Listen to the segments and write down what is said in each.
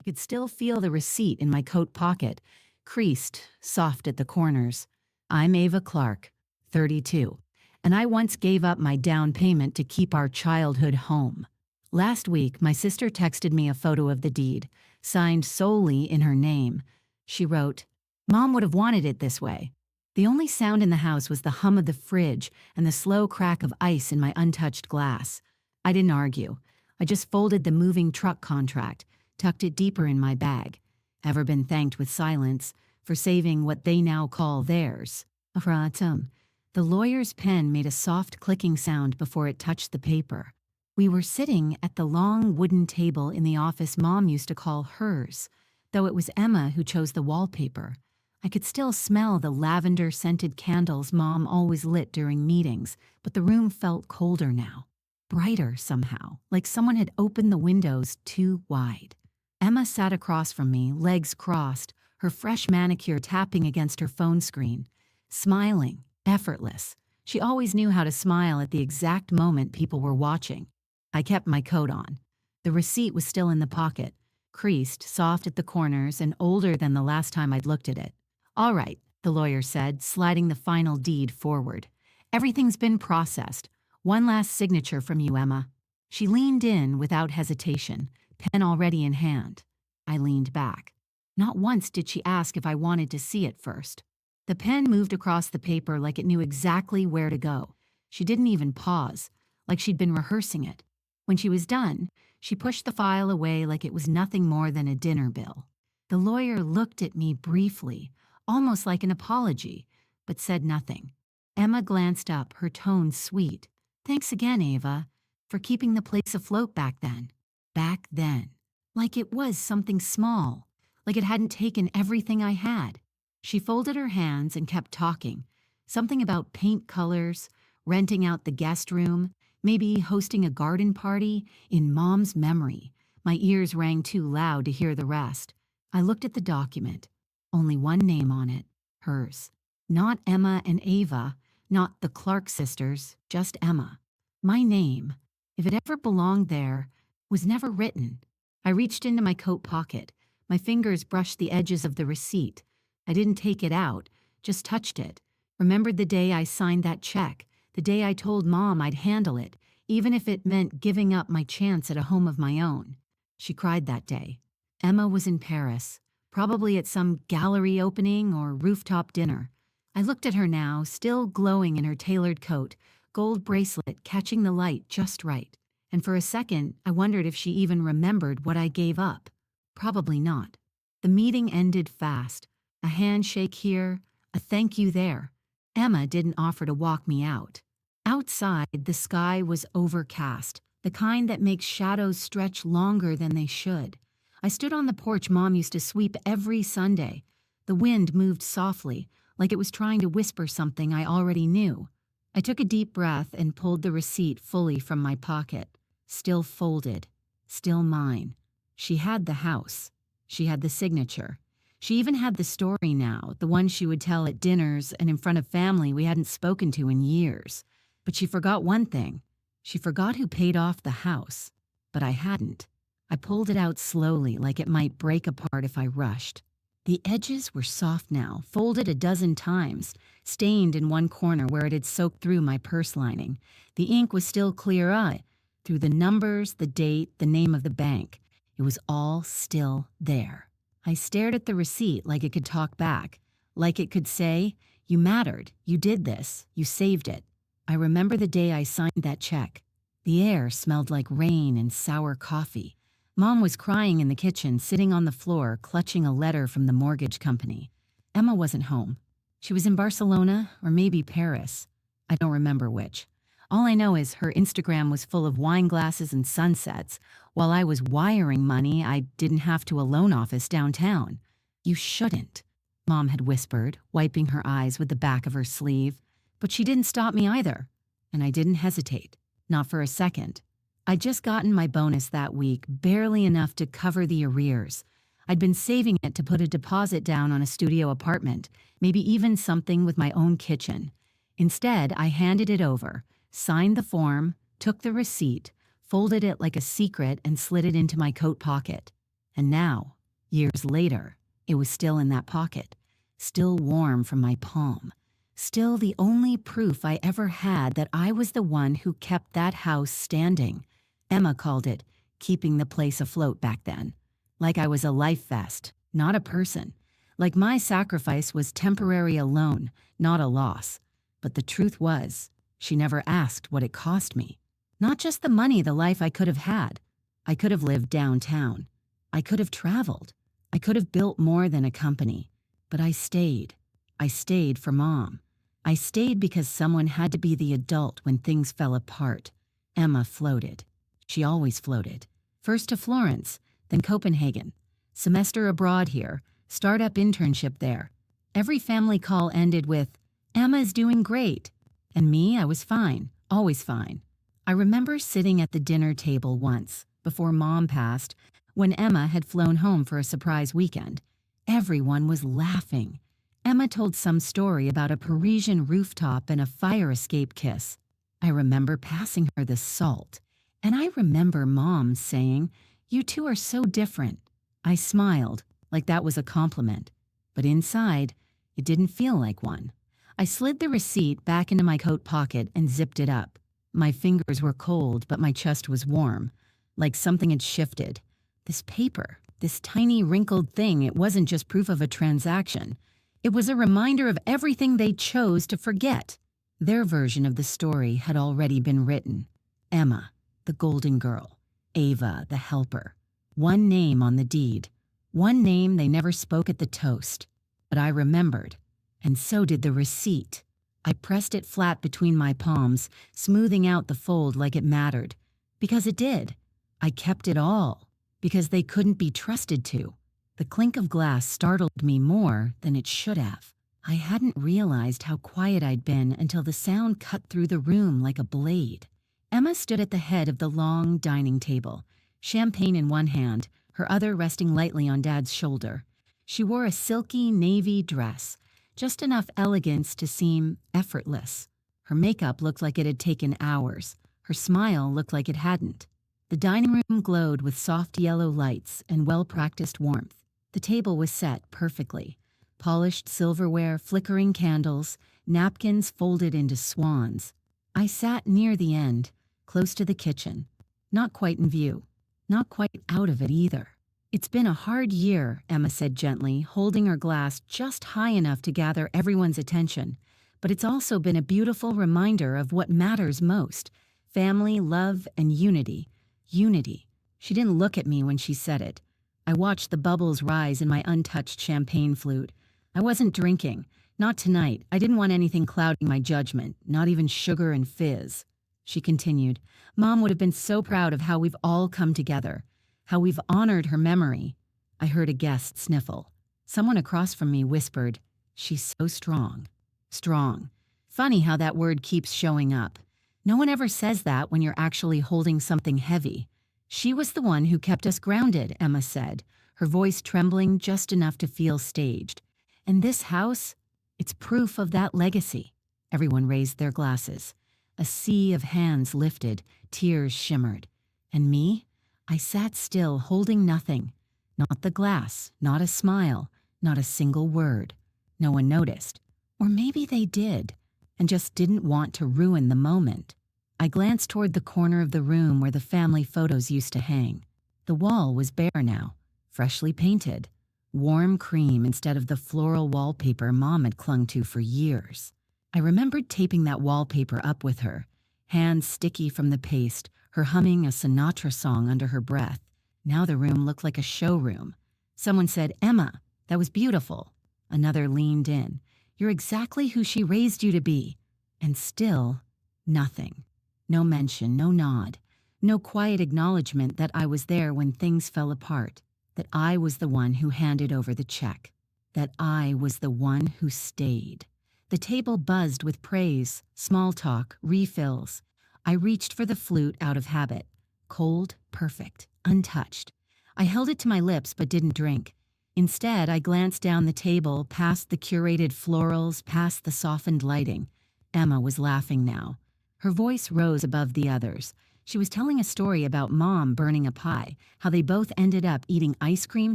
I could still feel the receipt in my coat pocket, creased, soft at the corners. I'm Ava Clarke, 32, and I once gave up my down payment to keep our childhood home. Last week, my sister texted me a photo of the deed, signed solely in her name. She wrote, "Mom would have wanted it this way." The only sound in the house was the hum of the fridge and the slow crack of ice in my untouched glass. I didn't argue. I just folded the moving truck contract, tucked it deeper in my bag. Ever been thanked with silence for saving what they now call theirs? Afratum. The lawyer's pen made a soft clicking sound before it touched the paper. We were sitting at the long wooden table in the office Mom used to call hers, though it was Emma who chose the wallpaper. I could still smell the lavender-scented candles Mom always lit during meetings, but the room felt colder now. Brighter somehow, like someone had opened the windows too wide. Emma sat across from me, legs crossed, her fresh manicure tapping against her phone screen. Smiling, effortless. She always knew how to smile at the exact moment people were watching. I kept my coat on. The receipt was still in the pocket, creased, soft at the corners, and older than the last time I'd looked at it. "All right," the lawyer said, sliding the final deed forward. "Everything's been processed. One last signature from you, Emma." She leaned in without hesitation, pen already in hand. I leaned back. Not once did she ask if I wanted to see it first. The pen moved across the paper like it knew exactly where to go. She didn't even pause, like she'd been rehearsing it. When she was done, she pushed the file away like it was nothing more than a dinner bill. The lawyer looked at me briefly, almost like an apology, but said nothing. Emma glanced up, her tone sweet. "Thanks again, Ava, for keeping the place afloat back then." Back then. Like it was something small, like it hadn't taken everything I had. She folded her hands and kept talking. Something about paint colors, renting out the guest room, maybe hosting a garden party in Mom's memory. My ears rang too loud to hear the rest. I looked at the document. Only one name on it, hers. Not Emma and Ava, not the Clarke sisters, just Emma. My name, if it ever belonged there, was never written. I reached into my coat pocket. My fingers brushed the edges of the receipt. I didn't take it out, just touched it. Remembered the day I signed that check, the day I told Mom I'd handle it, even if it meant giving up my chance at a home of my own. She cried that day. Emma was in Paris, probably at some gallery opening or rooftop dinner. I looked at her now, still glowing in her tailored coat, gold bracelet catching the light just right. And for a second, I wondered if she even remembered what I gave up. Probably not. The meeting ended fast. A handshake here, a thank you there. Emma didn't offer to walk me out. Outside, the sky was overcast, the kind that makes shadows stretch longer than they should. I stood on the porch Mom used to sweep every Sunday. The wind moved softly, like it was trying to whisper something I already knew. I took a deep breath and pulled the receipt fully from my pocket. Still folded, still mine. She had the house. She had the signature. She even had the story now, the one she would tell at dinners and in front of family we hadn't spoken to in years. But she forgot one thing. She forgot who paid off the house. But I hadn't. I pulled it out slowly, like it might break apart if I rushed. The edges were soft now, folded a dozen times, stained in one corner where it had soaked through my purse lining. The ink was still clear-eyed. Through the numbers, the date, the name of the bank. It was all still there. I stared at the receipt like it could talk back, like it could say, "You mattered, you did this, you saved it." I remember the day I signed that check. The air smelled like rain and sour coffee. Mom was crying in the kitchen, sitting on the floor, clutching a letter from the mortgage company. Emma wasn't home. She was in Barcelona or maybe Paris. I don't remember which. All I know is her Instagram was full of wine glasses and sunsets, while I was wiring money I didn't have to a loan office downtown. "You shouldn't," Mom had whispered, wiping her eyes with the back of her sleeve. But she didn't stop me either, and I didn't hesitate, not for a second. I'd just gotten my bonus that week, barely enough to cover the arrears. I'd been saving it to put a deposit down on a studio apartment, maybe even something with my own kitchen. Instead, I handed it over, signed the form, took the receipt, folded it like a secret, and slid it into my coat pocket. And now, years later, it was still in that pocket, still warm from my palm, still the only proof I ever had that I was the one who kept that house standing. Emma called it keeping the place afloat back then. Like I was a life vest, not a person. Like my sacrifice was temporary alone, not a loss. But the truth was, she never asked what it cost me. Not just the money, the life I could have had. I could have lived downtown. I could have traveled. I could have built more than a company. But I stayed. I stayed for Mom. I stayed because someone had to be the adult when things fell apart. Emma floated. She always floated. First to Florence, then Copenhagen. Semester abroad here, startup internship there. Every family call ended with, "Emma's doing great." And me, I was fine, always fine. I remember sitting at the dinner table once, before Mom passed, when Emma had flown home for a surprise weekend. Everyone was laughing. Emma told some story about a Parisian rooftop and a fire escape kiss. I remember passing her the salt, and I remember Mom saying, "You two are so different." I smiled, like that was a compliment, but inside, it didn't feel like one. I slid the receipt back into my coat pocket and zipped it up. My fingers were cold, but my chest was warm, like something had shifted. This paper, this tiny wrinkled thing, it wasn't just proof of a transaction. It was a reminder of everything they chose to forget. Their version of the story had already been written. Emma, the golden girl. Ava, the helper. One name on the deed. One name they never spoke at the toast. But I remembered, and so did the receipt. I pressed it flat between my palms, smoothing out the fold like it mattered. Because it did. I kept it all. Because they couldn't be trusted to. The clink of glass startled me more than it should have. I hadn't realized how quiet I'd been until the sound cut through the room like a blade. Emma stood at the head of the long dining table, champagne in one hand, her other resting lightly on Dad's shoulder. She wore a silky navy dress, just enough elegance to seem effortless. Her makeup looked like it had taken hours. Her smile looked like it hadn't. The dining room glowed with soft yellow lights and well-practiced warmth. The table was set perfectly. Polished silverware, flickering candles, napkins folded into swans. I sat near the end, close to the kitchen. Not quite in view. Not quite out of it either. "It's been a hard year," Emma said gently, holding her glass just high enough to gather everyone's attention. "But it's also been a beautiful reminder of what matters most. Family, love, and unity. Unity." She didn't look at me when she said it. I watched the bubbles rise in my untouched champagne flute. I wasn't drinking. Not tonight. I didn't want anything clouding my judgment, not even sugar and fizz. She continued, "Mom would have been so proud of how we've all come together, how we've honored her memory." I heard a guest sniffle. Someone across from me whispered, "She's so strong." Strong. Funny how that word keeps showing up. No one ever says that when you're actually holding something heavy. "She was the one who kept us grounded," Emma said, her voice trembling just enough to feel staged. "And this house, it's proof of that legacy." Everyone raised their glasses. A sea of hands lifted, tears shimmered. And me? I sat still, holding nothing. Not the glass, not a smile, not a single word. No one noticed. Or maybe they did, and just didn't want to ruin the moment. I glanced toward the corner of the room where the family photos used to hang. The wall was bare now, freshly painted. Warm cream instead of the floral wallpaper Mom had clung to for years. I remembered taping that wallpaper up with her, hands sticky from the paste, her humming a Sinatra song under her breath. Now the room looked like a showroom. Someone said, "Emma, that was beautiful." Another leaned in. "You're exactly who she raised you to be." And still, nothing. No mention, no nod. No quiet acknowledgement that I was there when things fell apart. That I was the one who handed over the check. That I was the one who stayed. The table buzzed with praise, small talk, refills. I reached for the flute out of habit. Cold, perfect, untouched. I held it to my lips but didn't drink. Instead, I glanced down the table, past the curated florals, past the softened lighting. Emma was laughing now. Her voice rose above the others. She was telling a story about Mom burning a pie, how they both ended up eating ice cream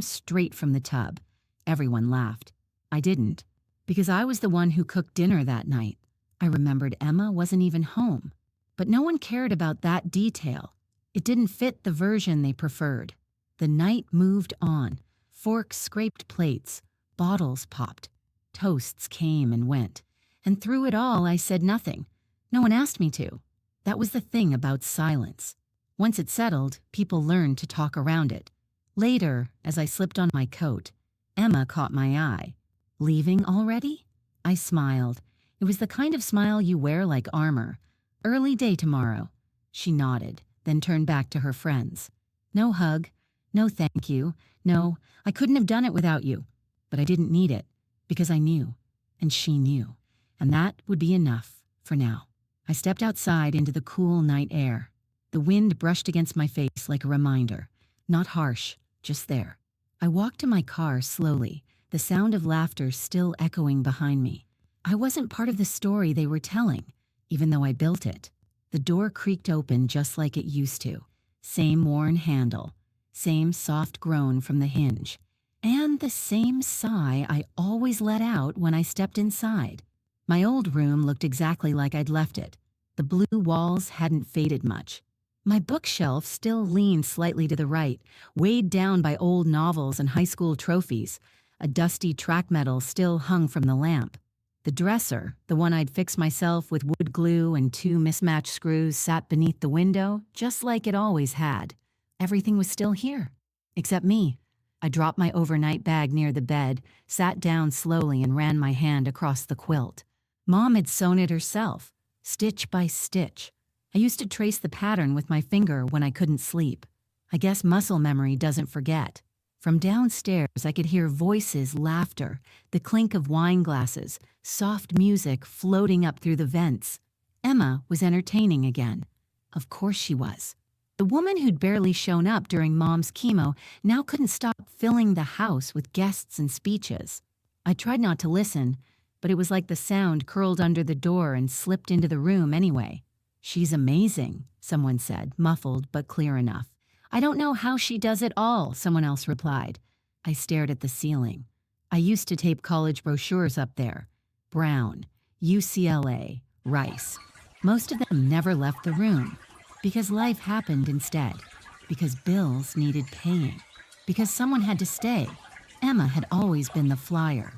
straight from the tub. Everyone laughed. I didn't, because I was the one who cooked dinner that night. I remembered Emma wasn't even home. But no one cared about that detail. It didn't fit the version they preferred. The night moved on. Forks scraped plates. Bottles popped. Toasts came and went. And through it all, I said nothing. No one asked me to. That was the thing about silence. Once it settled, people learned to talk around it. Later, as I slipped on my coat, Emma caught my eye. Leaving already? I smiled. It was the kind of smile you wear like armor. Early day tomorrow. She nodded, then turned back to her friends. No hug. No thank you. No, I couldn't have done it without you. But I didn't need it, because I knew. And she knew. And that would be enough, for now. I stepped outside into the cool night air. The wind brushed against my face like a reminder. Not harsh, just there. I walked to my car slowly, the sound of laughter still echoing behind me. I wasn't part of the story they were telling, even though I built it. The door creaked open just like it used to. Same worn handle. Same soft groan from the hinge. And the same sigh I always let out when I stepped inside. My old room looked exactly like I'd left it. The blue walls hadn't faded much. My bookshelf still leaned slightly to the right, weighed down by old novels and high school trophies. A dusty track medal still hung from the lamp. The dresser, the one I'd fixed myself with wood glue and 2 mismatched screws, sat beneath the window, just like it always had. Everything was still here, except me. I dropped my overnight bag near the bed, sat down slowly and ran my hand across the quilt. Mom had sewn it herself, stitch by stitch. I used to trace the pattern with my finger when I couldn't sleep. I guess muscle memory doesn't forget. From downstairs, I could hear voices, laughter, the clink of wine glasses, soft music floating up through the vents. Emma was entertaining again. Of course she was. The woman who'd barely shown up during Mom's chemo now couldn't stop filling the house with guests and speeches. I tried not to listen, but it was like the sound curled under the door and slipped into the room anyway. She's amazing, someone said, muffled but clear enough. I don't know how she does it all, someone else replied. I stared at the ceiling. I used to tape college brochures up there. Brown, UCLA, Rice. Most of them never left the room. Because life happened instead. Because bills needed paying. Because someone had to stay. Emma had always been the flyer.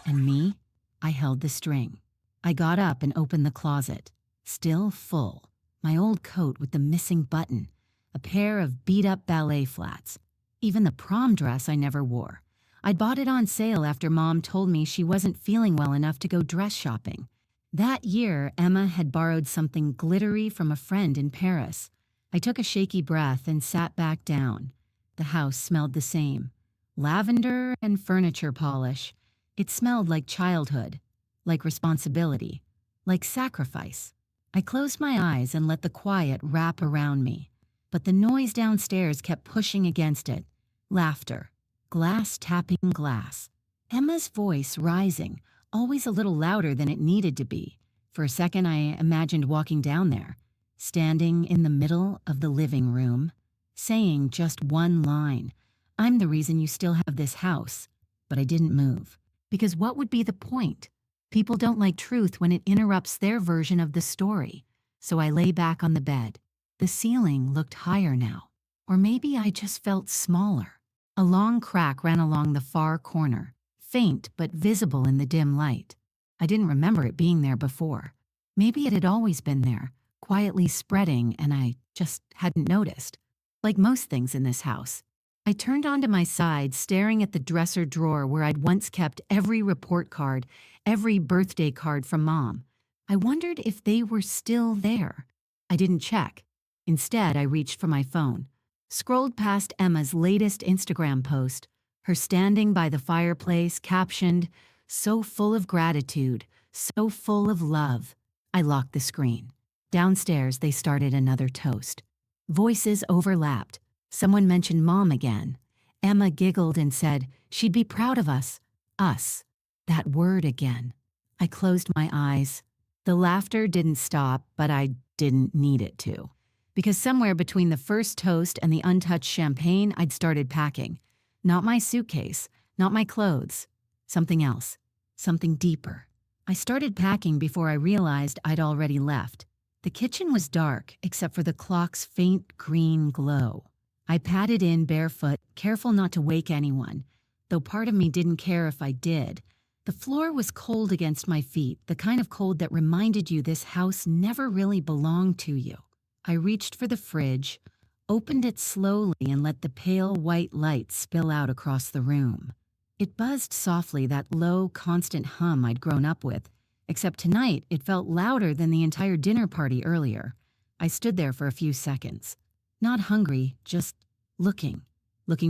And me? I held the string. I got up and opened the closet. Still full. My old coat with the missing button. A pair of beat-up ballet flats. Even the prom dress I never wore. I'd bought it on sale after Mom told me she wasn't feeling well enough to go dress shopping. That year, Emma had borrowed something glittery from a friend in Paris. I took a shaky breath and sat back down. The house smelled the same. Lavender and furniture polish. It smelled like childhood, like responsibility, like sacrifice. I closed my eyes and let the quiet wrap around me. But the noise downstairs kept pushing against it. Laughter. Glass tapping glass. Emma's voice rising, always a little louder than it needed to be. For a second, I imagined walking down there, standing in the middle of the living room, saying just one line. I'm the reason you still have this house. But I didn't move. Because what would be the point? People don't like truth when it interrupts their version of the story. So I lay back on the bed. The ceiling looked higher now. Or maybe I just felt smaller. A long crack ran along the far corner, faint but visible in the dim light. I didn't remember it being there before. Maybe it had always been there, quietly spreading, and I just hadn't noticed. Like most things in this house. I turned onto my side, staring at the dresser drawer where I'd once kept every report card, every birthday card from Mom. I wondered if they were still there. I didn't check. Instead, I reached for my phone, scrolled past Emma's latest Instagram post, her standing by the fireplace, captioned, "So full of gratitude, so full of love." I locked the screen. Downstairs, they started another toast. Voices overlapped. Someone mentioned Mom again. Emma giggled and said she'd be proud of us. Us. That word again. I closed my eyes. The laughter didn't stop, but I didn't need it to. because somewhere between the first toast and the untouched champagne, I'd started packing. Not my suitcase, not my clothes. Something else. Something deeper. I started packing before I realized I'd already left. The kitchen was dark, except for the clock's faint green glow. I padded in barefoot, careful not to wake anyone, though part of me didn't care if I did. The floor was cold against my feet, the kind of cold that reminded you this house never really belonged to you. I reached for the fridge, opened it slowly, and let the pale white light spill out across the room. It buzzed softly, that low, constant hum I'd grown up with, except tonight it felt louder than the entire dinner party earlier. I stood there for a few seconds. Not hungry, just looking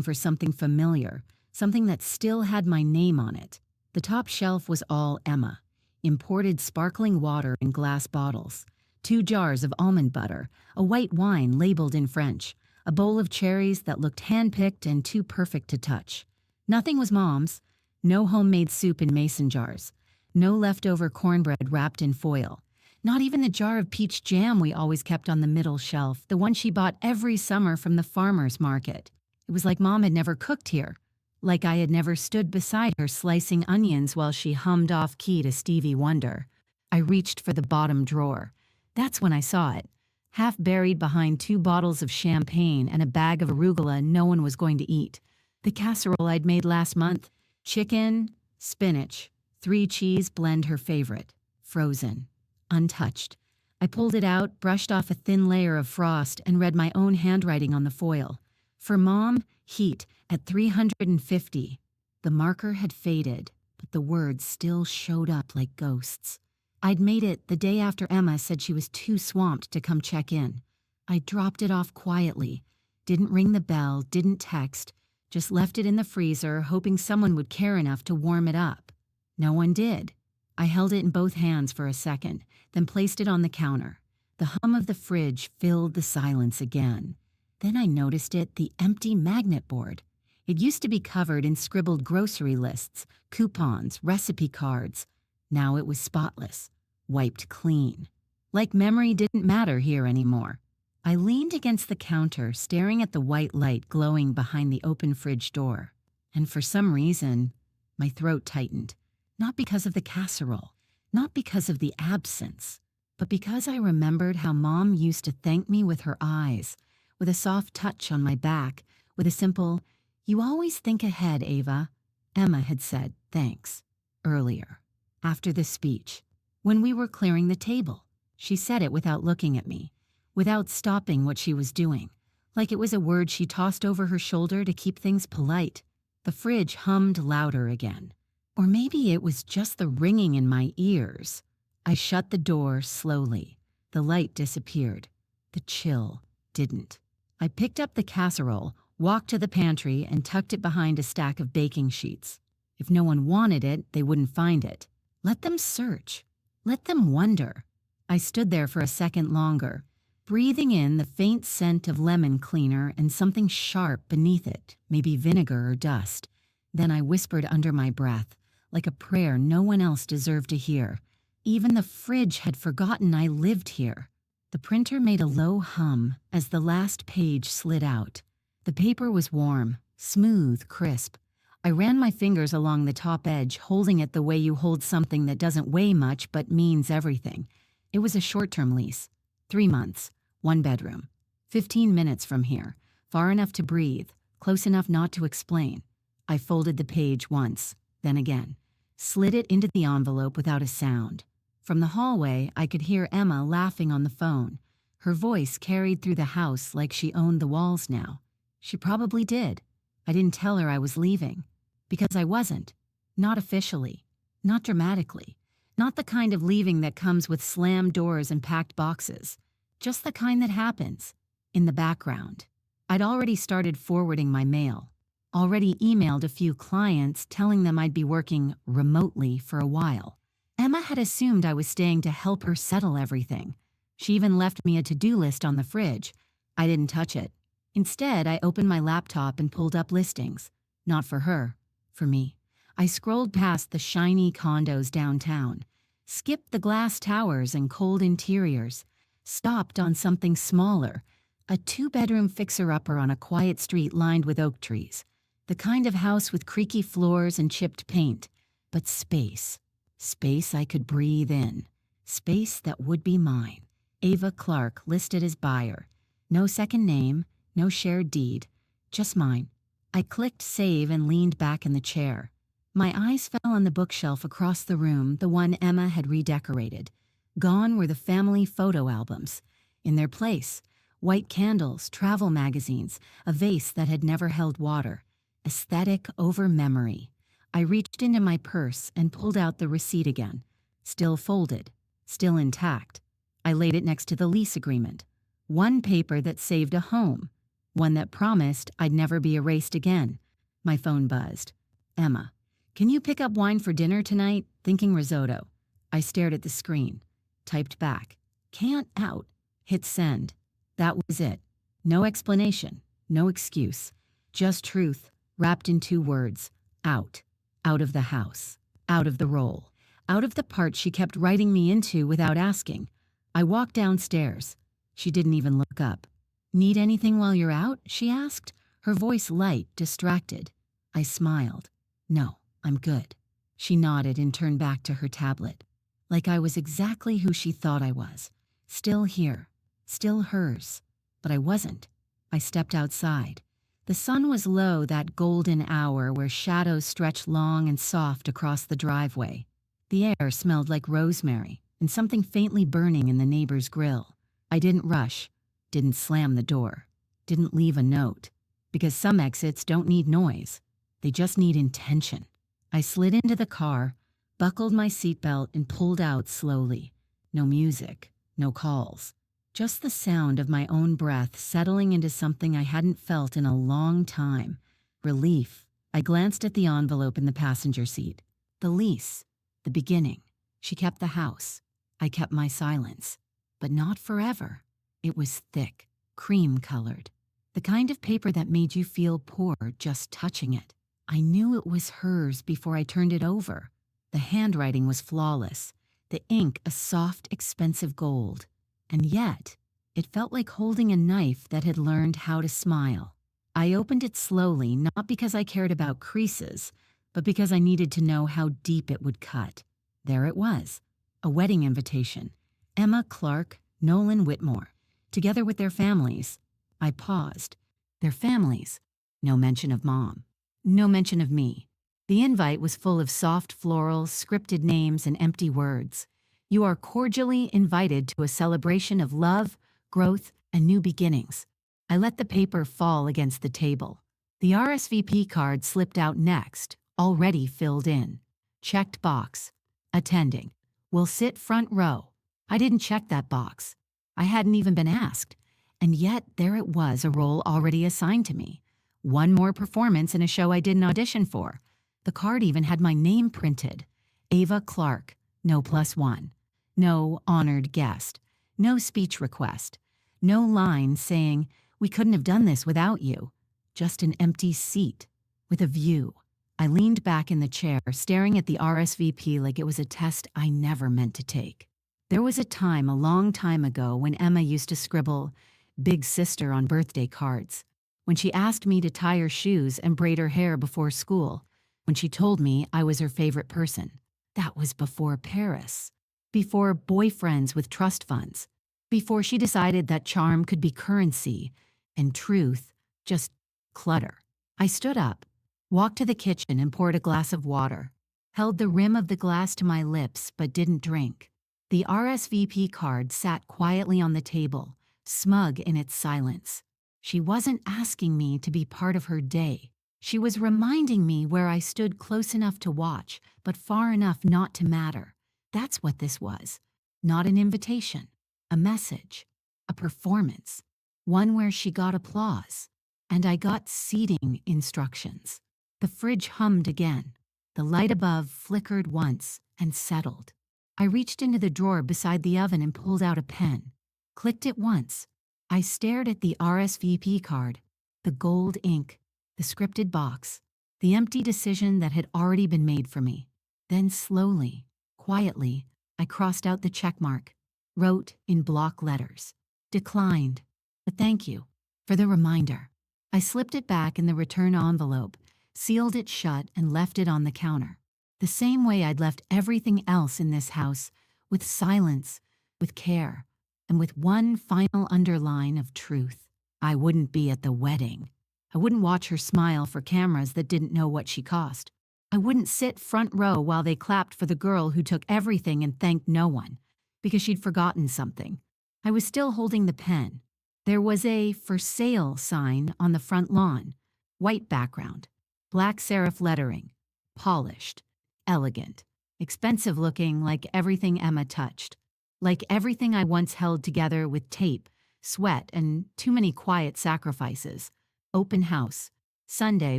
for something familiar, something that still had my name on it. The top shelf was all Emma, imported sparkling water in glass bottles, 2 jars of almond butter, a white wine labeled in French, a bowl of cherries that looked hand-picked and too perfect to touch. Nothing was Mom's. No homemade soup in mason jars. No leftover cornbread wrapped in foil. Not even the jar of peach jam we always kept on the middle shelf, the one she bought every summer from the farmer's market. It was like Mom had never cooked here. Like I had never stood beside her slicing onions while she hummed off-key to Stevie Wonder. I reached for the bottom drawer. That's when I saw it. Half buried behind 2 bottles of champagne and a bag of arugula no one was going to eat. The casserole I'd made last month. Chicken, spinach, 3 cheese blend her favorite. Frozen. Untouched. I pulled it out, brushed off a thin layer of frost, and read my own handwriting on the foil. For Mom, heat at 350. The marker had faded, but the words still showed up like ghosts. I'd made it the day after Emma said she was too swamped to come check in. I dropped it off quietly, didn't ring the bell, didn't text, just left it in the freezer, hoping someone would care enough to warm it up. No one did. I held it in both hands for a second, then placed it on the counter. The hum of the fridge filled the silence again. Then I noticed the empty magnet board. It used to be covered in scribbled grocery lists, coupons, recipe cards. Now it was spotless, wiped clean. Like memory didn't matter here anymore. I leaned against the counter, staring at the white light glowing behind the open fridge door. And for some reason, my throat tightened. Not because of the casserole, not because of the absence, but because I remembered how Mom used to thank me with her eyes, with a soft touch on my back, with a simple, "You always think ahead, Ava." Emma had said thanks earlier, after the speech, when we were clearing the table. She said it without looking at me, without stopping what she was doing, like it was a word she tossed over her shoulder to keep things polite. The fridge hummed louder again. Or maybe it was just the ringing in my ears. I shut the door slowly. The light disappeared. The chill didn't. I picked up the casserole, walked to the pantry, and tucked it behind a stack of baking sheets. If no one wanted it, they wouldn't find it. Let them search. Let them wonder. I stood there for a second longer, breathing in the faint scent of lemon cleaner and something sharp beneath it, maybe vinegar or dust. Then I whispered under my breath, like a prayer no one else deserved to hear. Even the fridge had forgotten I lived here. The printer made a low hum as the last page slid out. The paper was warm, smooth, crisp. I ran my fingers along the top edge, holding it the way you hold something that doesn't weigh much but means everything. It was a short-term lease. 3 months, 1 bedroom. 15 minutes from here, far enough to breathe, close enough not to explain. I folded the page once, then again, slid it into the envelope without a sound. From the hallway, I could hear Emma laughing on the phone. Her voice carried through the house like she owned the walls now. She probably did. I didn't tell her I was leaving. Because I wasn't. Not officially. Not dramatically. Not the kind of leaving that comes with slammed doors and packed boxes. Just the kind that happens. In the background. I'd already started forwarding my mail. Already emailed a few clients telling them I'd be working remotely for a while. Emma had assumed I was staying to help her settle everything. She even left me a to-do list on the fridge. I didn't touch it. Instead, I opened my laptop and pulled up listings. Not for her, for me. I scrolled past the shiny condos downtown, skipped the glass towers and cold interiors, stopped on something smaller, A two-bedroom fixer-upper on a quiet street lined with oak trees. The kind of house with creaky floors and chipped paint. But space. Space I could breathe in. Space that would be mine. Ava Clarke listed as buyer. No second name, no shared deed. Just mine. I clicked save and leaned back in the chair. My eyes fell on the bookshelf across the room, the one Emma had redecorated. Gone were the family photo albums. In their place, white candles, travel magazines, a vase that had never held water. Aesthetic over memory. I reached into my purse and pulled out the receipt again. Still folded, still intact. I laid it next to the lease agreement. One paper that saved a home. One that promised I'd never be erased again. My phone buzzed. Emma, can you pick up wine for dinner tonight? Thinking risotto. I stared at the screen. Typed back. Can't out. Hit send. That was it. No explanation. No excuse. Just truth, wrapped in 2 words. Out. Out of the house. Out of the role. Out of the part she kept writing me into without asking. I walked downstairs. She didn't even look up. Need anything while you're out? She asked, her voice light, distracted. I smiled. No, I'm good. She nodded and turned back to her tablet. Like I was exactly who she thought I was. Still here. Still hers. But I wasn't. I stepped outside. The sun was low that golden hour where shadows stretched long and soft across the driveway. The air smelled like rosemary and something faintly burning in the neighbor's grill. I didn't rush, didn't slam the door, didn't leave a note, because some exits don't need noise. They just need intention. I slid into the car, buckled my seatbelt, and pulled out slowly. No music, no calls. Just the sound of my own breath settling into something I hadn't felt in a long time. Relief. I glanced at the envelope in the passenger seat. The lease. The beginning. She kept the house. I kept my silence. But not forever. It was thick, cream-colored. The kind of paper that made you feel poor just touching it. I knew it was hers before I turned it over. The handwriting was flawless. The ink a soft, expensive gold. And yet, it felt like holding a knife that had learned how to smile. I opened it slowly, not because I cared about creases, but because I needed to know how deep it would cut. There it was, a wedding invitation. Emma Clarke, Nolan Whitmore, together with their families. I paused. Their families. No mention of Mom. No mention of me. The invite was full of soft florals, scripted names, and empty words. You are cordially invited to a celebration of love, growth, and new beginnings. I let the paper fall against the table. The RSVP card slipped out next, already filled in. Checked box. Attending. Will sit front row. I didn't check that box. I hadn't even been asked. And yet there it was, a role already assigned to me. One more performance in a show I didn't audition for. The card even had my name printed. Ava Clarke, no +1. No honored guest. No speech request. No line saying, we couldn't have done this without you. Just an empty seat with a view. I leaned back in the chair, staring at the RSVP like it was a test I never meant to take. There was a time, a long time ago, when Emma used to scribble Big Sister on birthday cards. When she asked me to tie her shoes and braid her hair before school. When she told me I was her favorite person. That was before Paris. Before boyfriends with trust funds. Before she decided that charm could be currency and truth just clutter. I stood up, walked to the kitchen and poured a glass of water. Held the rim of the glass to my lips but didn't drink. The RSVP card sat quietly on the table, smug in its silence. She wasn't asking me to be part of her day. She was reminding me where I stood close enough to watch, but far enough not to matter. That's what this was. Not an invitation, a message, a performance, one where she got applause, and I got seating instructions. The fridge hummed again. The light above flickered once and settled. I reached into the drawer beside the oven and pulled out a pen. Clicked it once. I stared at the RSVP card, the gold ink, the scripted box, the empty decision that had already been made for me. Then slowly, quietly, I crossed out the checkmark, wrote in block letters, declined, But thank you for the reminder. I slipped it back in the return envelope, sealed it shut, and left it on the counter. The same way I'd left everything else in this house, with silence, with care, and with one final underline of truth. I wouldn't be at the wedding. I wouldn't watch her smile for cameras that didn't know what she cost. I wouldn't sit front row while they clapped for the girl who took everything and thanked no one, because she'd forgotten something. I was still holding the pen. There was a "for sale" sign on the front lawn. White background, black serif lettering, polished, elegant, expensive looking, like everything Emma touched. Like everything I once held together with tape, sweat, and too many quiet sacrifices. Open house, Sunday,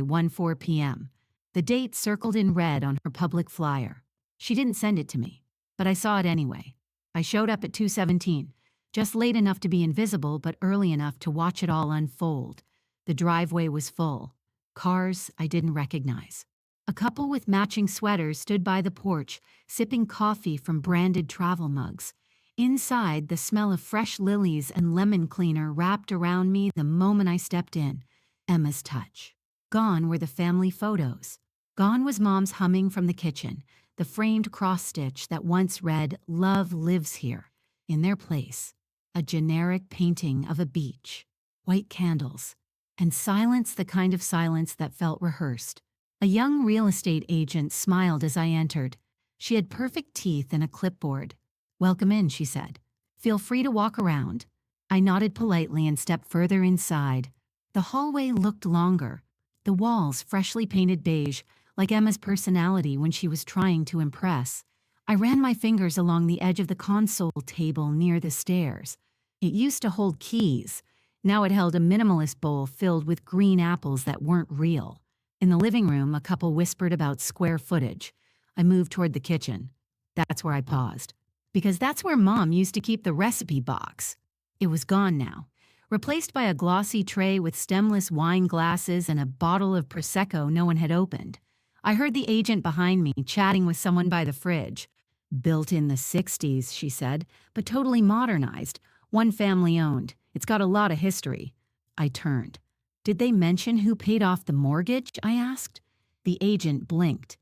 1:04 p.m. The date circled in red on her public flyer. She didn't send it to me, but I saw it anyway. I showed up at 2:17, just late enough to be invisible but early enough to watch it all unfold. The driveway was full. Cars I didn't recognize. A couple with matching sweaters stood by the porch, sipping coffee from branded travel mugs. Inside, the smell of fresh lilies and lemon cleaner wrapped around me the moment I stepped in. Emma's touch. Gone were the family photos. Gone was Mom's humming from the kitchen, the framed cross-stitch that once read, "Love lives here." In their place, a generic painting of a beach, white candles, and silence, the kind of silence that felt rehearsed. A young real estate agent smiled as I entered. She had perfect teeth and a clipboard. "Welcome in," she said. "Feel free to walk around." I nodded politely and stepped further inside. The hallway looked longer, the walls freshly painted beige, like Emma's personality when she was trying to impress. I ran my fingers along the edge of the console table near the stairs. It used to hold keys. Now it held a minimalist bowl filled with green apples that weren't real. In the living room, a couple whispered about square footage. I moved toward the kitchen. That's where I paused, because that's where Mom used to keep the recipe box. It was gone now, replaced by a glossy tray with stemless wine glasses and a bottle of Prosecco no one had opened. I heard the agent behind me chatting with someone by the fridge. "Built in the 60s, she said, "but totally modernized. One family owned. It's got a lot of history." I turned. "Did they mention who paid off the mortgage?" I asked. The agent blinked.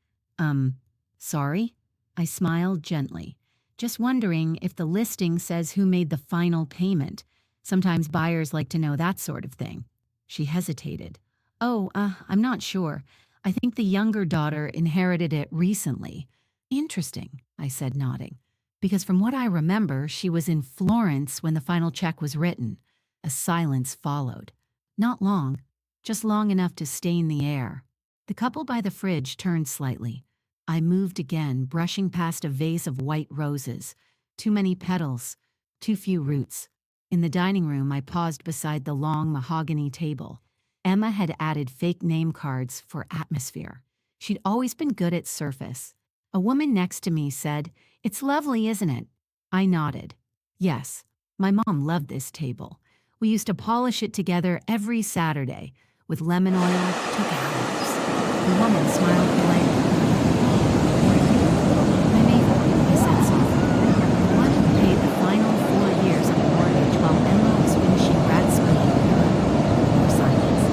Sorry?" I smiled gently, just wondering if the listing says who made the final payment. Sometimes buyers like to know that sort of thing. She hesitated. I'm not sure. I think the younger daughter inherited it recently." "Interesting," I said, nodding, because from what I remember, she was in Florence when the final check was written. A silence followed. Not long, just long enough to stain the air. The couple by the fridge turned slightly. I moved again, brushing past a vase of white roses. Too many petals, too few roots. In the dining room, I paused beside the long mahogany table. Emma had added fake name cards for atmosphere. She'd always been good at surface. A woman next to me said, "It's lovely, isn't it?" I nodded. Yes, my mom loved this table. We used to polish it together every Saturday. With lemon oil, took hours. The woman smiled politely. "I'm Ava," I said softly. "The one who paid the final 4 years of the mortgage while Emma was finishing grad school." More silence.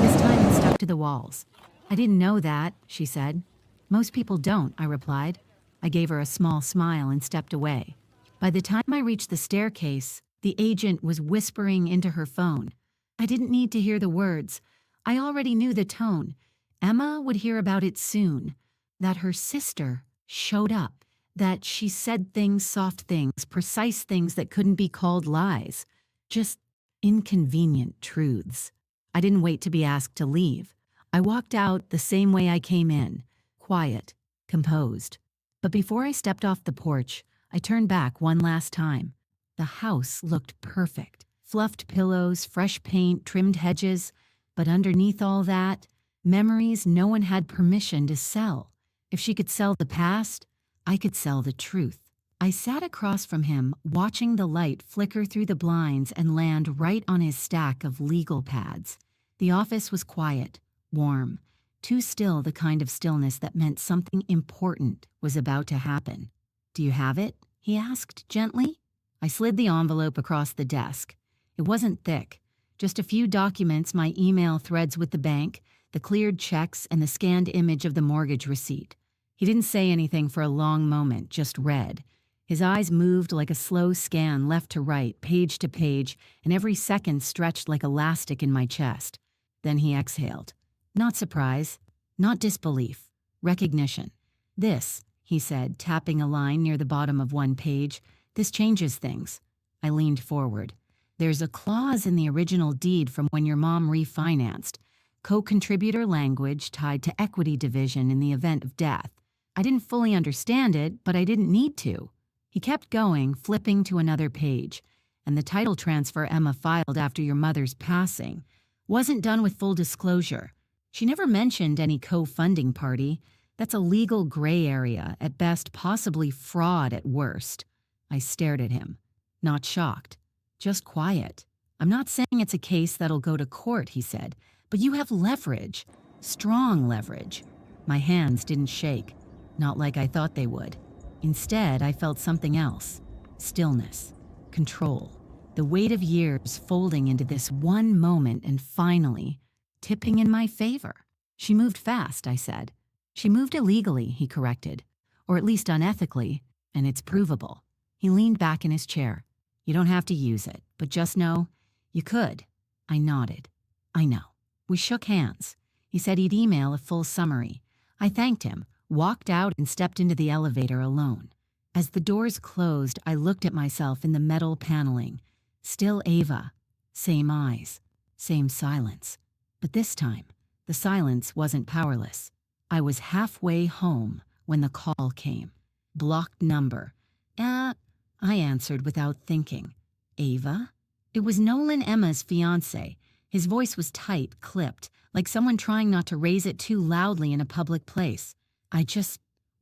This time it stuck to the walls. "I didn't know that," she said. "Most people don't," I replied. I gave her a small smile and stepped away. By the time I reached the staircase, the agent was whispering into her phone. I didn't need to hear the words. I already knew the tone. Emma would hear about it soon. That her sister showed up. That she said things, soft things, precise things that couldn't be called lies. Just inconvenient truths. I didn't wait to be asked to leave. I walked out the same way I came in. Quiet, composed. But before I stepped off the porch, I turned back one last time. The house looked perfect. Fluffed pillows, fresh paint, trimmed hedges. But underneath all that, memories no one had permission to sell. If she could sell the past, I could sell the truth. I sat across from him, watching the light flicker through the blinds and land right on his stack of legal pads. The office was quiet, warm. Too still, the kind of stillness that meant something important was about to happen. "Do you have it?" he asked gently. I slid the envelope across the desk. It wasn't thick, Just a few documents, my email threads with the bank, the cleared checks, and the scanned image of the mortgage receipt. He didn't say anything for a long moment, just read. His eyes moved like a slow scan left to right, page to page, and every second stretched like elastic in my chest. Then he exhaled. Not surprise, not disbelief, recognition. This, he said, tapping a line near the bottom of one page, this changes things. I leaned forward. There's a clause in the original deed from when your mom refinanced. Co-contributor language tied to equity division in the event of death. I didn't fully understand it, but I didn't need to. He kept going, flipping to another page. And the title transfer Emma filed after your mother's passing wasn't done with full disclosure. She never mentioned any co-funding party. That's a legal gray area, at best possibly fraud at worst. I stared at him. Not shocked. Just quiet. I'm not saying it's a case that'll go to court, he said, but you have leverage. Strong leverage. My hands didn't shake. Not like I thought they would. Instead, I felt something else. Stillness. Control. The weight of years folding into this one moment and finally tipping in my favor. She moved fast, I said. She moved illegally, he corrected. Or at least unethically, and it's provable. He leaned back in his chair. You don't have to use it, but just know, you could. I nodded. I know. We shook hands. He said he'd email a full summary. I thanked him, walked out and stepped into the elevator alone. As the doors closed, I looked at myself in the metal paneling. Still Ava. Same eyes. Same silence. But this time, the silence wasn't powerless. I was halfway home when the call came. Blocked number. I answered without thinking. Ava? It was Nolan Emma's fiancé. His voice was tight, clipped, like someone trying not to raise it too loudly in a public place.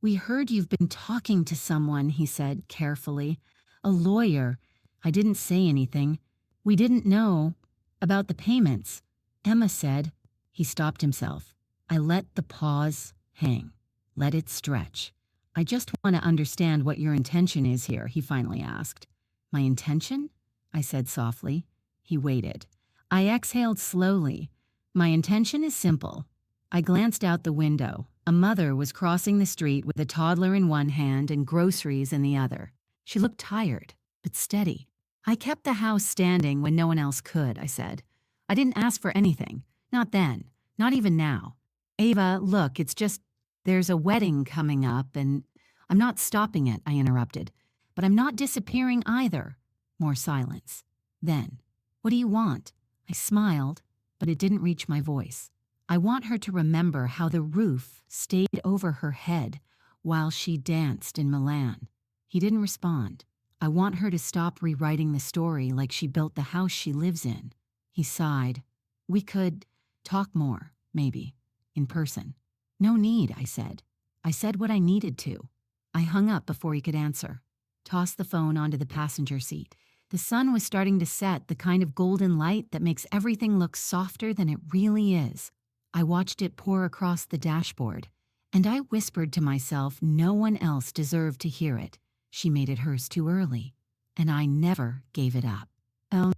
We heard you've been talking to someone, he said carefully. A lawyer. I didn't say anything. We didn't know about the payments. Emma said. He stopped himself. I let the pause hang. Let it stretch. I just want to understand what your intention is here, he finally asked. My intention? I said softly. He waited. I exhaled slowly. My intention is simple. I glanced out the window. A mother was crossing the street with a toddler in one hand and groceries in the other. She looked tired, but steady. I kept the house standing when no one else could, I said. I didn't ask for anything. Not then. Not even now. Ava, look, it's just, there's a wedding coming up and I'm not stopping it, I interrupted. But I'm not disappearing either. More silence. Then, what do you want? I smiled, but it didn't reach my voice. I want her to remember how the roof stayed over her head while she danced in Milan. He didn't respond. I want her to stop rewriting the story like she built the house she lives in. He sighed. We could talk more, maybe, in person. No need, I said. I said what I needed to. I hung up before he could answer. Tossed the phone onto the passenger seat. The sun was starting to set, the kind of golden light that makes everything look softer than it really is. I watched it pour across the dashboard, and I whispered to myself no one else deserved to hear it. She made it hers too early, and I never gave it up.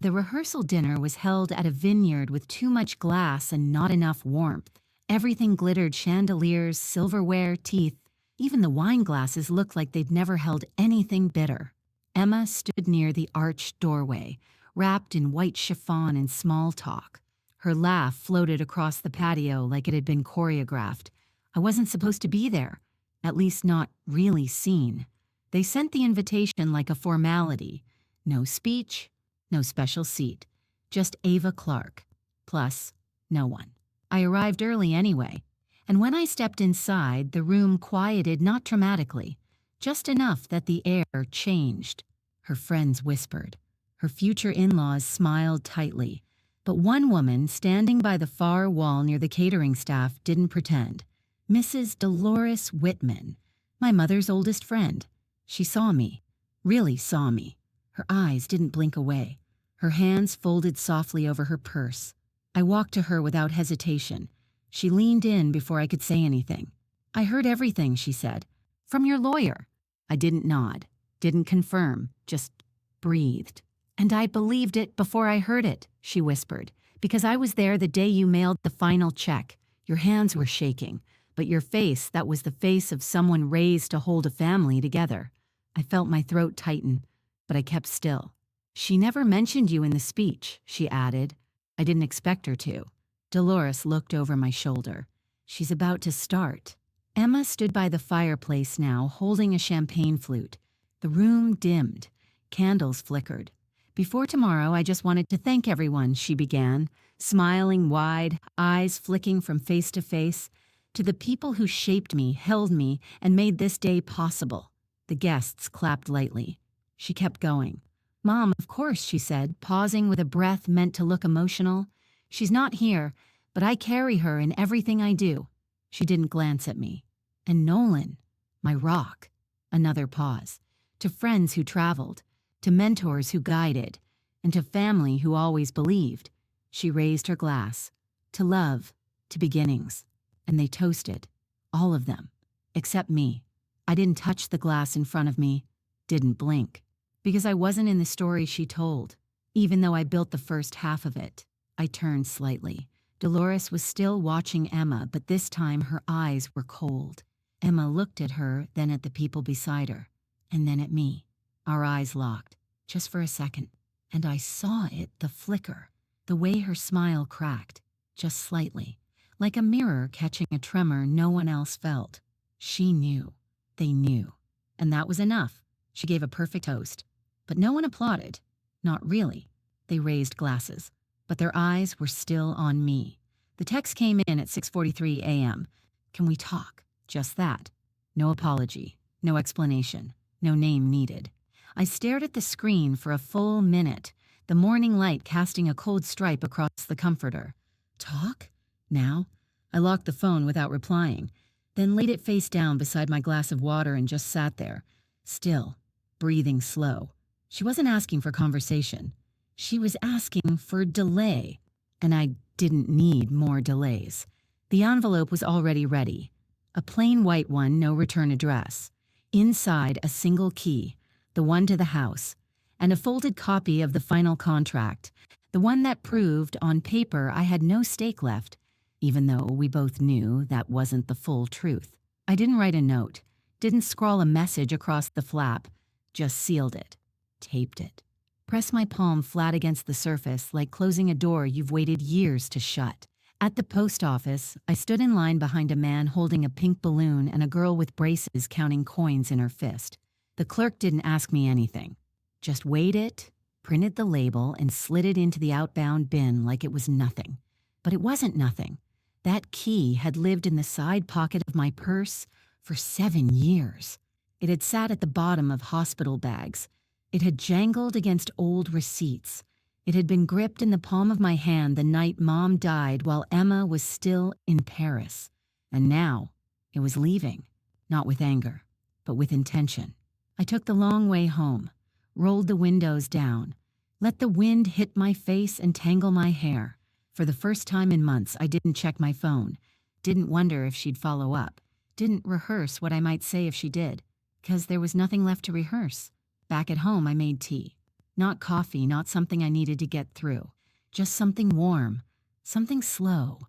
The rehearsal dinner was held at a vineyard with too much glass and not enough warmth. Everything glittered: chandeliers, silverware, teeth. Even the wine glasses looked like they'd never held anything bitter. Emma stood near the arched doorway, wrapped in white chiffon and small talk. Her laugh floated across the patio like it had been choreographed. I wasn't supposed to be there, at least not really seen. They sent the invitation like a formality. No speech, no special seat, just Ava Clarke, plus no one. I arrived early anyway, and when I stepped inside, the room quieted not dramatically, just enough that the air changed. Her friends whispered. Her future in-laws smiled tightly, but one woman standing by the far wall near the catering staff didn't pretend. Mrs. Dolores Whitman, my mother's oldest friend. She saw me, really saw me. Her eyes didn't blink away. Her hands folded softly over her purse. I walked to her without hesitation. She leaned in before I could say anything. I heard everything, she said. From your lawyer. I didn't nod, didn't confirm, just breathed. And I believed it before I heard it, she whispered, because I was there the day you mailed the final check. Your hands were shaking, but your face, that was the face of someone raised to hold a family together. I felt my throat tighten, but I kept still. She never mentioned you in the speech, she added. I didn't expect her to. Dolores looked over my shoulder. She's about to start. Emma stood by the fireplace now, holding a champagne flute. The room dimmed. Candles flickered. Before tomorrow, I just wanted to thank everyone, she began, smiling wide, eyes flicking from face to face, to the people who shaped me, held me, and made this day possible. The guests clapped lightly. She kept going. Mom, of course, she said, pausing with a breath meant to look emotional. She's not here, but I carry her in everything I do. She didn't glance at me. And Nolan, my rock. Another pause. To friends who traveled, to mentors who guided, and to family who always believed. She raised her glass. To love, to beginnings. And they toasted. All of them. Except me. I didn't touch the glass in front of me. Didn't blink. Because I wasn't in the story she told. Even though I built the first half of it. I turned slightly. Dolores was still watching Emma, but this time her eyes were cold. Emma looked at her, then at the people beside her, and then at me. Our eyes locked, just for a second, and I saw it, the flicker, the way her smile cracked, just slightly, like a mirror catching a tremor no one else felt. She knew. They knew. And that was enough. She gave a perfect toast. But no one applauded. Not really. They raised glasses. But their eyes were still on me. The text came in at 6:43 a.m. Can we talk? Just that. No apology. No explanation. No name needed. I stared at the screen for a full minute, the morning light casting a cold stripe across the comforter. Talk? Now? I locked the phone without replying, then laid it face down beside my glass of water and just sat there, still, breathing slow. She wasn't asking for conversation. She was asking for delay, and I didn't need more delays. The envelope was already ready. A plain white one, no return address. Inside, a single key, the one to the house, and a folded copy of the final contract, the one that proved on paper I had no stake left, even though we both knew that wasn't the full truth. I didn't write a note, didn't scrawl a message across the flap, just sealed it, taped it. Press my palm flat against the surface like closing a door you've waited years to shut. At the post office, I stood in line behind a man holding a pink balloon and a girl with braces counting coins in her fist. The clerk didn't ask me anything. Just weighed it, printed the label, and slid it into the outbound bin like it was nothing. But it wasn't nothing. That key had lived in the side pocket of my purse for 7 years. It had sat at the bottom of hospital bags. It had jangled against old receipts. It had been gripped in the palm of my hand the night Mom died while Emma was still in Paris. And now, it was leaving, not with anger, but with intention. I took the long way home, rolled the windows down, let the wind hit my face and tangle my hair. For the first time in months, I didn't check my phone, didn't wonder if she'd follow up, didn't rehearse what I might say if she did, because there was nothing left to rehearse. Back at home, I made tea. Not coffee, not something I needed to get through. Just something warm, something slow.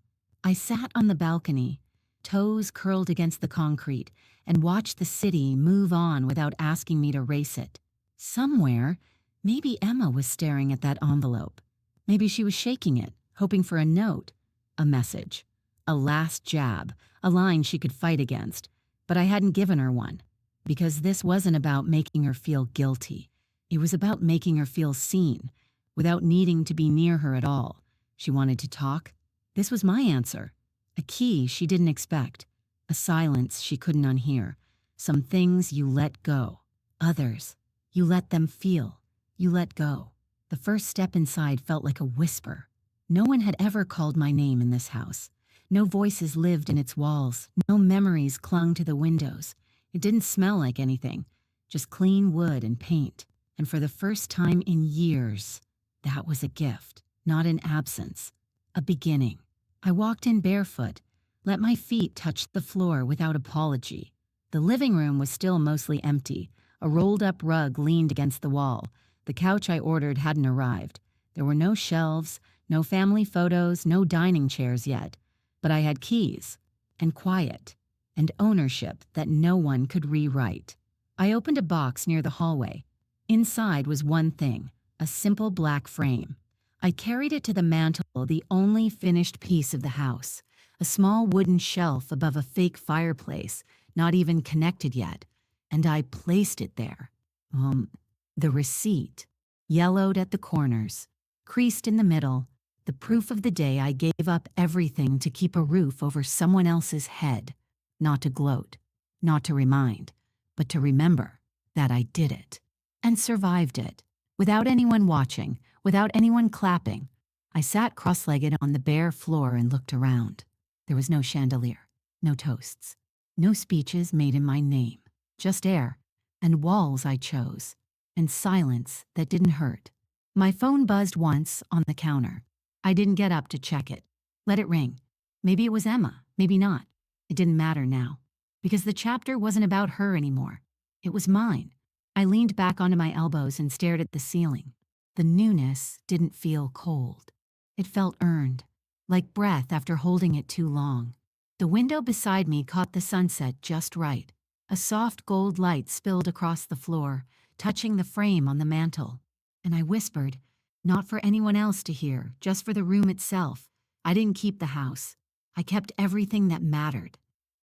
I sat on the balcony, toes curled against the concrete, and watched the city move on without asking me to race it. Somewhere, maybe Emma was staring at that envelope. Maybe she was shaking it, hoping for a note, a message, a last jab, a line she could fight against. But I hadn't given her one, because this wasn't about making her feel guilty. It was about making her feel seen, without needing to be near her at all. She wanted to talk. This was my answer. A key she didn't expect. A silence she couldn't unhear. Some things you let go. Others, you let them feel. You let go. The first step inside felt like a whisper. No one had ever called my name in this house. No voices lived in its walls. No memories clung to the windows. It didn't smell like anything. Just clean wood and paint. And for the first time in years, that was a gift, not an absence, a beginning. I walked in barefoot, let my feet touch the floor without apology. The living room was still mostly empty. A rolled-up rug leaned against the wall. The couch I ordered hadn't arrived. There were no shelves, no family photos, no dining chairs yet. But I had keys, and quiet, and ownership that no one could rewrite. I opened a box near the hallway. Inside was one thing, a simple black frame. I carried it to the mantel, the only finished piece of the house. A small wooden shelf above a fake fireplace, not even connected yet. And I placed it there. The receipt, yellowed at the corners, creased in the middle, the proof of the day I gave up everything to keep a roof over someone else's head. Not to gloat, not to remind, but to remember that I did it. And survived it. Without anyone watching, without anyone clapping. I sat cross-legged on the bare floor and looked around. There was no chandelier, no toasts, no speeches made in my name. Just air, and walls I chose, and silence that didn't hurt. My phone buzzed once on the counter. I didn't get up to check it. Let it ring. Maybe it was Emma, maybe not. It didn't matter now, because the chapter wasn't about her anymore. It was mine. I leaned back onto my elbows and stared at the ceiling. The newness didn't feel cold. It felt earned, like breath after holding it too long. The window beside me caught the sunset just right. A soft gold light spilled across the floor, touching the frame on the mantel. And I whispered, not for anyone else to hear, just for the room itself. I didn't keep the house. I kept everything that mattered.